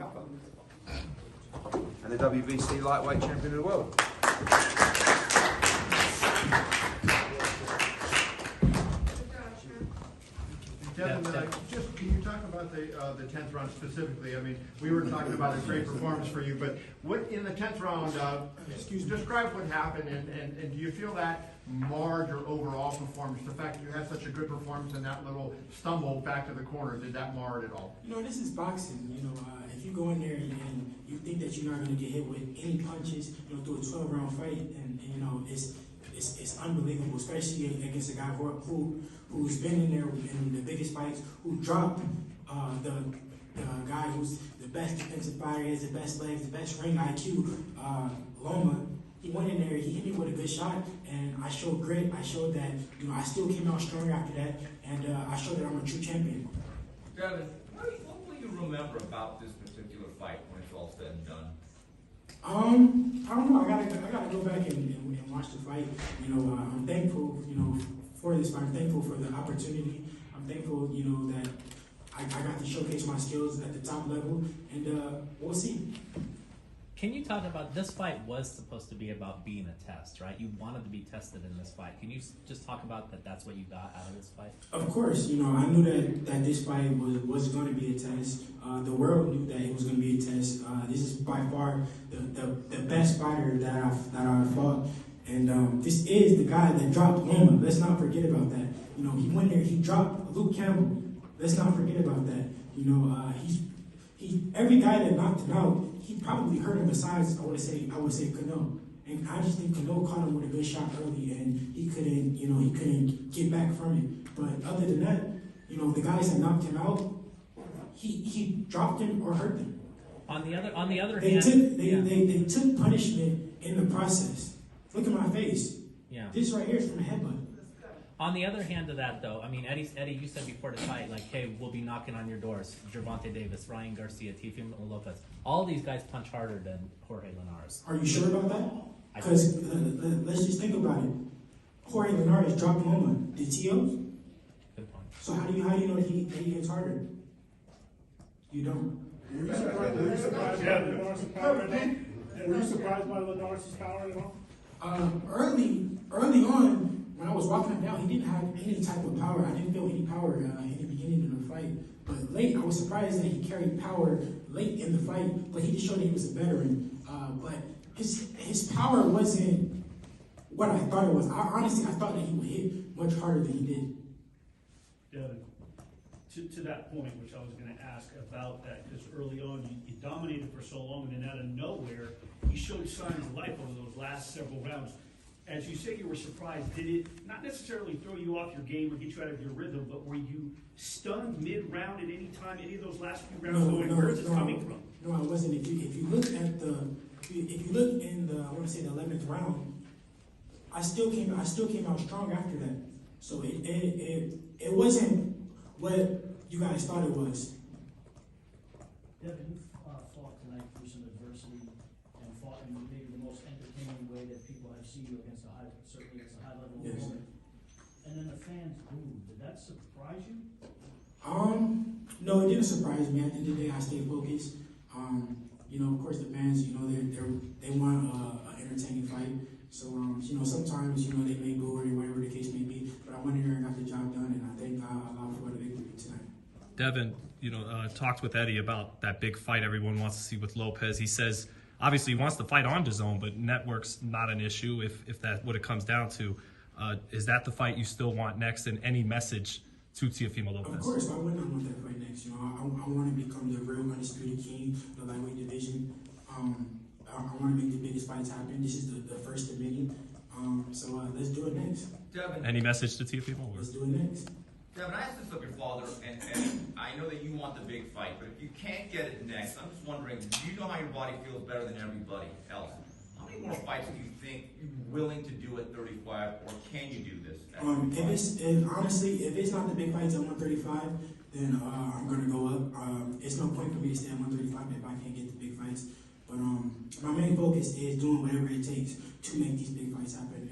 upper. And the WBC lightweight champion of the world. Devin, just can you talk about the 10th round specifically? I mean, we were talking about a great performance for you, but what in the 10th round? Describe what happened, and do you feel that marred your overall performance? The fact that you had such a good performance and that little stumble back to the corner, did that mar it at all? You know, this is boxing. You know, if you go in there and you think that you're not going to get hit with any punches, you know, through a 12-round fight, and you know, it's unbelievable, especially against a guy who's been in there in the biggest fights, who dropped the guy who's the best defensive fighter, has the best legs, the best ring IQ, Loma. He went in there, he hit me with a good shot, and I showed grit. I showed that, you know, I still came out stronger after that, and I showed that I'm a true champion. Devin, what will you remember about this particular fight when it's all said and done? I don't know. I gotta go back and watch the fight. You know, I'm thankful, you know, for this fight. I'm thankful for the opportunity. I'm thankful, you know, that I got to showcase my skills at the top level, and we'll see. Can you talk about, this fight was supposed to be about being a test, right? You wanted to be tested in this fight. Can you just talk about that? That's what you got out of this fight? Of course, you know, I knew that this fight was going to be a test. The world knew that it was going to be a test. This is by far the best fighter that I've fought. And this is the guy that dropped Loma. Let's not forget about that. You know, he went there, he dropped Luke Campbell. Let's not forget about that. You know, every guy that knocked him out, he probably hurt him besides, I would say Cano. And I just think Cano caught him with a good shot early, and he couldn't get back from it. But other than that, you know, the guys that knocked him out, he dropped him or hurt them. On the other they hand, they took punishment in the process. Look at my face. Yeah. This right here is from a headbutt. On the other hand of that, though, I mean, Eddie, you said before the fight, like, hey, we'll be knocking on your doors. Gervonta Davis, Ryan Garcia, Teofimo Lopez. All these guys punch harder than Jorge Linares. Are you sure about that? Because let's just think about it. Jorge Linares dropped Loma. Did Teo? Good point. So how do you know that he hits harder? You don't. Were you surprised by Linares' power at all? Early on, when I was walking him down, he didn't have any type of power. I didn't feel any power in the beginning of the fight. But late, I was surprised that he carried power late in the fight. But he just showed that he was a veteran. But his power wasn't what I thought it was. Honestly, I thought that he would hit much harder than he did. Devin, to that point, which I was going to ask about that, because early on you dominated for so long, and then out of nowhere, you showed signs of life over those last several rounds. As you say, you were surprised. Did it not necessarily throw you off your game or get you out of your rhythm, but were you stunned mid-round at any time, any of those last few rounds? Where is it coming from? No, I wasn't. If you look in the I want to say the 11th round, I still came out strong after that. So it wasn't what you guys thought it was. Devin, you fought tonight through some adversity and fought in maybe the most entertaining way that people have seen you certainly against a high level opponent. And then the fans booed. Did that surprise you? No, it didn't surprise me. At the end of the day, I stayed focused. You know, of course, the fans, you know, they want an entertaining fight. So, you know, sometimes, you know, they may boo or whatever the case may be. But I went in there and got the job done, and I thank Allah for the victory tonight. Devin, you know, talked with Eddie about that big fight everyone wants to see with Lopez. He says, obviously, he wants the fight on DAZN, but network's not an issue if that's what it comes down to. Is that the fight you still want next, and any message to Teofimo Lopez? Of course, why wouldn't I want that fight next? You know, I want to become the real undisputed king of the lightweight division. I want to make the biggest fights happen. This is the first of many. So let's do it next. Devin, Any message to Teofimo? Let's do it next. Devin, I asked this of your father, and I know that you want the big fight, but if you can't get it next, I'm just wondering, do you know how your body feels better than everybody else? How many more fights do you think you're willing to do at 35, or can you do this? Honestly, if it's not the big fights at 135, then I'm gonna go up. It's no point for me to stay at 135 if I can't get the big fights. But my main focus is doing whatever it takes to make these big fights happen.